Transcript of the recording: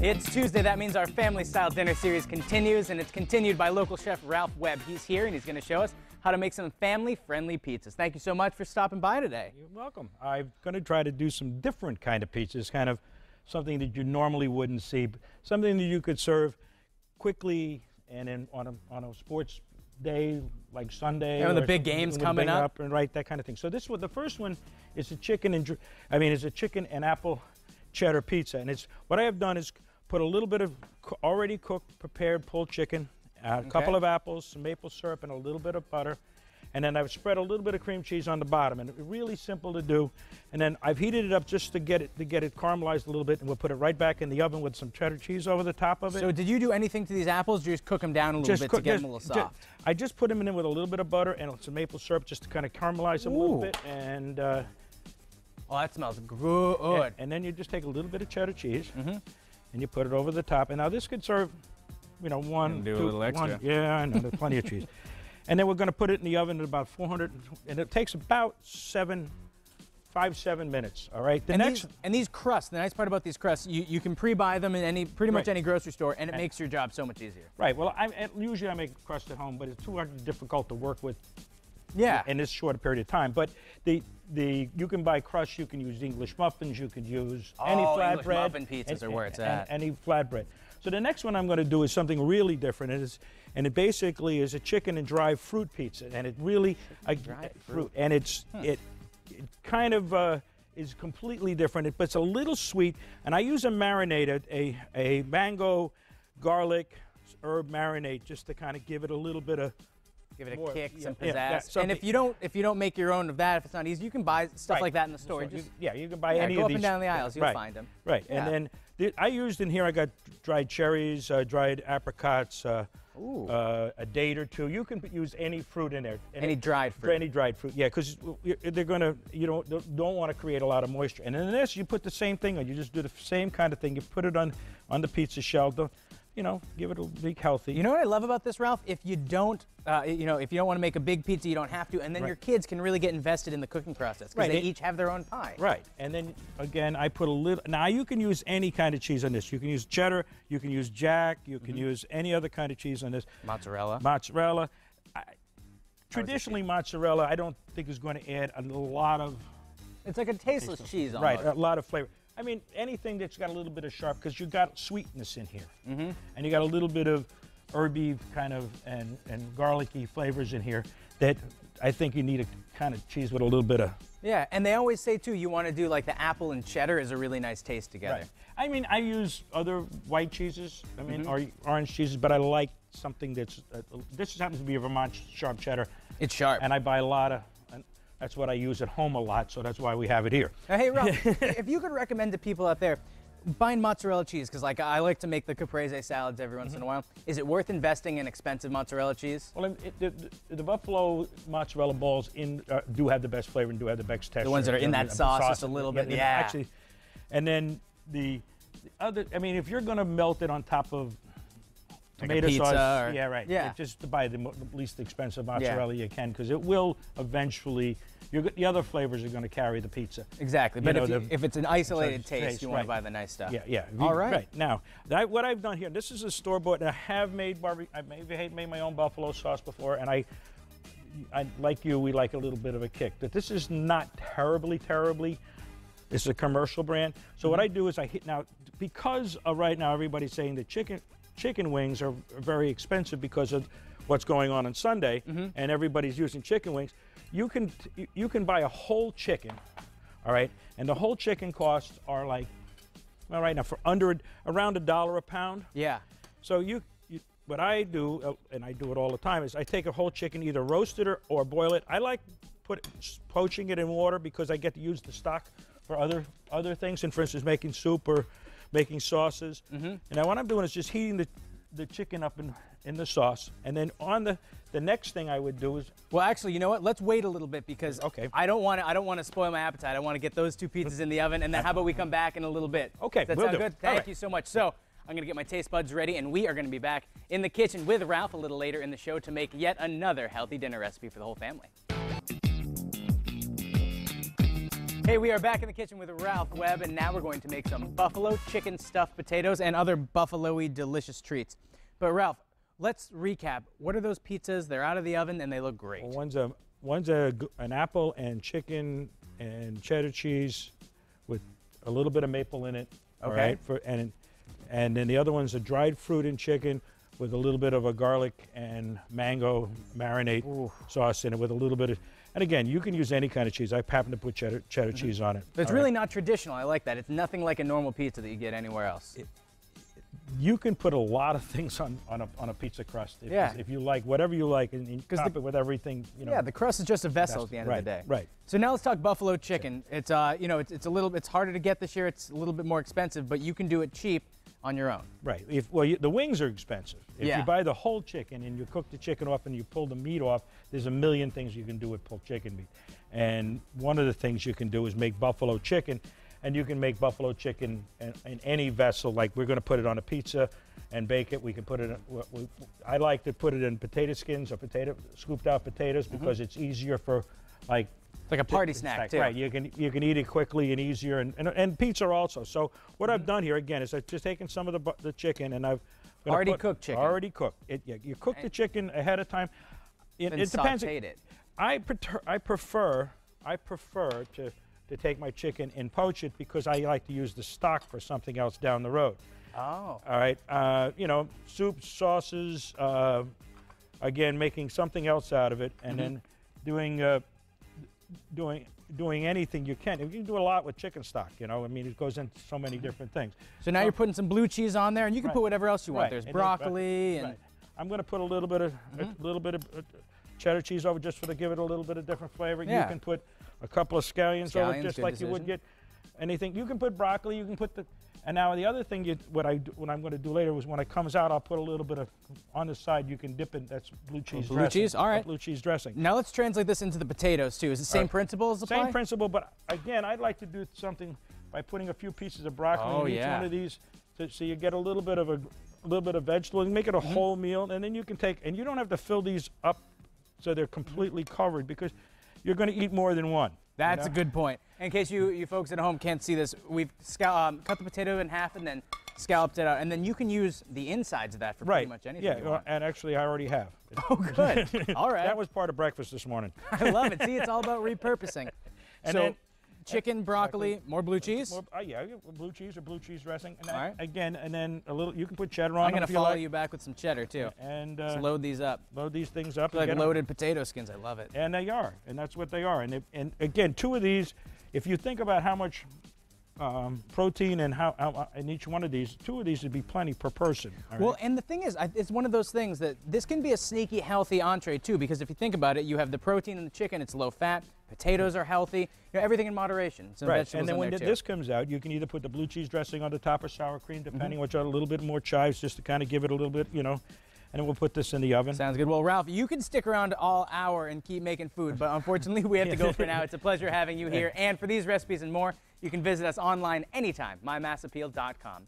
It's Tuesday. That means our family-style dinner series continues, and it's continued by local chef Ralph Webb. He's here, and he's going to show us how to make some family-friendly pizzas. Thank you so much for stopping by today. You're welcome. I'm going to try to do some different kind of pizzas, kind of something that you normally wouldn't see, something that you could serve quickly and on a sports day like Sunday. You know, the big games coming up. And right, that kind of thing. So this one, the first one is a chicken and apple cheddar pizza, and it's what I have done is put a little bit of already cooked, prepared pulled chicken, a couple of apples, some maple syrup, and a little bit of butter. And then I've spread a little bit of cream cheese on the bottom, and it's really simple to do. And then I've heated it up just to get it caramelized a little bit, and we'll put it right back in the oven with some cheddar cheese over the top of it. So did you do anything to these apples? Or you just cook them down a little bit to get them a little soft? I just put them in with a little bit of butter and some maple syrup just to kind of caramelize them a little bit. And oh, that smells good. And then you just take a little bit of cheddar cheese, and you put it over the top. And now this could serve, you know, one, do two, a little extra. one. Yeah, I know, there's plenty of cheese. And then we're going to put it in the oven at about 400, and it takes about 7 minutes. All right. These crusts. The nice part about these crusts, you can pre-buy them in pretty much any grocery store, and it makes your job so much easier. Right. Well, usually I make crust at home, but it's too difficult to work with. Yeah. In this short period of time, but you can buy crust. You can use English muffins. You can use any flatbread. English muffin pizzas are where it's at. Any flatbread. So the next one I'm going to do is something really different. And it basically is a chicken and dried fruit pizza, and it really fruit, and it kind of is completely different, but it's a little sweet. And I use a marinade, a mango, garlic, herb marinade, just to kind of give it a little bit of. Give it a kick, some pizzazz. And if you don't make your own of that, if it's not easy, you can buy stuff like that in the store. You can buy any go of up these. And down the aisles, you'll find them. Right, yeah. And then I used in here, I got dried cherries, dried apricots, a date or two. You can use any fruit in there. Any dried fruit. Any dried fruit, yeah, because they're gonna, you don't want to create a lot of moisture. And in this, you put the same thing on. You just do the same kind of thing. You put it on the pizza shell. Give it a big healthy. You know what I love about this, Ralph? If you don't, if you don't want to make a big pizza, you don't have to, and then your kids can really get invested in the cooking process because they each have their own pie. Right, and then again, I put a little. Now you can use any kind of cheese on this. You can use cheddar, you can use Jack, you can use any other kind of cheese on this. Mozzarella. Mozzarella. Traditionally, mozzarella I don't think is going to add a lot of. It's like a tasteless cheese almost. Right, a lot of flavor. I mean, anything that's got a little bit of sharp, because you got sweetness in here, and you got a little bit of herby kind of and garlicky flavors in here that I think you need a kind of cheese with a little bit of. Yeah, and they always say too, you want to do like the apple and cheddar is a really nice taste together. Right. I mean, I use other white cheeses, or orange cheeses, but I like something that's. This happens to be a Vermont sharp cheddar. It's sharp, and I buy a lot of. That's what I use at home a lot, so that's why we have it here. Hey, Ralph, if you could recommend to people out there, buying mozzarella cheese, because like I like to make the caprese salads every once in a while. Is it worth investing in expensive mozzarella cheese? Well, the Buffalo mozzarella balls do have the best flavor and do have the best texture. The ones that are in that sauce just a little bit, Actually, and then the other, I mean, if you're going to melt it on top of tomato sauce, just to buy the least expensive mozzarella you can, because it will eventually. The other flavors are going to carry the pizza. Exactly, but if it's an isolated taste, you want to buy the nice stuff. Yeah. All right. Right now, what I've done here, this is a store-bought, and I have made made my own buffalo sauce before, and I like you, we like a little bit of a kick. But this is not terribly. This is a commercial brand. So what I do is because right now everybody's saying that chicken wings are very expensive because of what's going on Sunday, and everybody's using chicken wings. You can buy a whole chicken, all right, and the whole chicken costs are like, well, right now for around $1 a pound. Yeah. So what I do, and I do it all the time, is I take a whole chicken, either roast it or boil it. I like poaching it in water because I get to use the stock for other things, and for instance, making soup or making sauces. And now what I'm doing is just heating the chicken up in the sauce, and then on the next thing I would do is. Well, actually, you know what? Let's wait a little bit because I don't want to spoil my appetite. I want to get those two pizzas in the oven, and then how about we come back in a little bit? Okay, does that sound good? Thank you so much. So I'm going to get my taste buds ready, and we are going to be back in the kitchen with Ralph a little later in the show to make yet another healthy dinner recipe for the whole family. Hey, we are back in the kitchen with Ralph Webb, and now we're going to make some buffalo chicken stuffed potatoes and other buffalo-y delicious treats. But Ralph, let's recap. What are those pizzas? They're out of the oven and they look great. Well, one's an apple and chicken and cheddar cheese with a little bit of maple in it. Okay. All right. And then the other one's a dried fruit and chicken with a little bit of a garlic and mango marinade sauce in it with a little bit of. And again, you can use any kind of cheese. I happen to put cheddar cheese on it. But it's really not traditional. I like that. It's nothing like a normal pizza that you get anywhere else. You can put a lot of things on a pizza crust if you like, whatever you like, and top it with everything. Yeah, the crust is just a vessel at the end of the day. Right. So now let's talk buffalo chicken. It's it's harder to get this year. It's a little bit more expensive, but you can do it cheap on your own. Right. The wings are expensive. If you buy the whole chicken and you cook the chicken off and you pull the meat off, there's a million things you can do with pulled chicken meat. And one of the things you can do is make buffalo chicken. And you can make buffalo chicken in any vessel. Like we're going to put it on a pizza and bake it. We can put it in, I like to put it in potato skins or scooped out potatoes because it's easier for like. It's like a party snack too. Right, you can eat it quickly and easier, and pizza also. So what I've done here again is I've just taken some of the chicken and I've already cooked chicken. Already cooked. You cook the chicken ahead of time. It depends. I prefer to take my chicken and poach it because I like to use the stock for something else down the road. Oh. All right. Soups, sauces. Again, making something else out of it, and then doing anything you can. You can do a lot with chicken stock, I mean, it goes into so many different things. So now you're putting some blue cheese on there, and you can put whatever else you want. There's broccoli and. I'm going to put a little bit of cheddar cheese over just give it a little bit of different flavor. Yeah. You can put a couple of scallions over just like you would get anything. You can put broccoli. You can put and now the other thing what I'm going to do later was when it comes out, I'll put a little bit of on the side. You can dip it. That's blue cheese. Blue cheese. All right. Blue cheese dressing. Now let's translate this into the potatoes too. Is the same principle as apply? Same principle, but again, I'd like to do something by putting a few pieces of broccoli in each one of these, so you get a little bit of vegetable and make it a whole meal. And then you can and you don't have to fill these up so they're completely covered because you're going to eat more than one. That's a good point. In case you folks at home can't see this, we've cut the potato in half and then scalloped it out. And then you can use the insides of that for pretty much anything you want. And actually I already have. Oh, good. All right. That was part of breakfast this morning. I love it. See, it's all about repurposing. And then chicken, broccoli, more blue cheese? Blue cheese or blue cheese dressing. And all right. Again, and then a little, you can put cheddar on. I'm going to follow you back with some cheddar too. And let's load these up. Load these things up. Like loaded potato skins. I love it. And they are. And that's what they are. And again, two of these, if you think about how much protein and how in each one of these, two of these would be plenty per person. Well, and the thing is, it's one of those things that this can be a sneaky healthy entree too, because if you think about it, you have the protein in the chicken, it's low fat, potatoes are healthy, everything in moderation. Some vegetables and then when this comes out, you can either put the blue cheese dressing on the top or sour cream, depending which are a little bit more chives, just to kind of give it a little bit, and then we'll put this in the oven. Sounds good. Well, Ralph, you can stick around all hour and keep making food, but unfortunately we have to go for now. It's a pleasure having you here. And for these recipes and more, you can visit us online anytime, mymassappeal.com.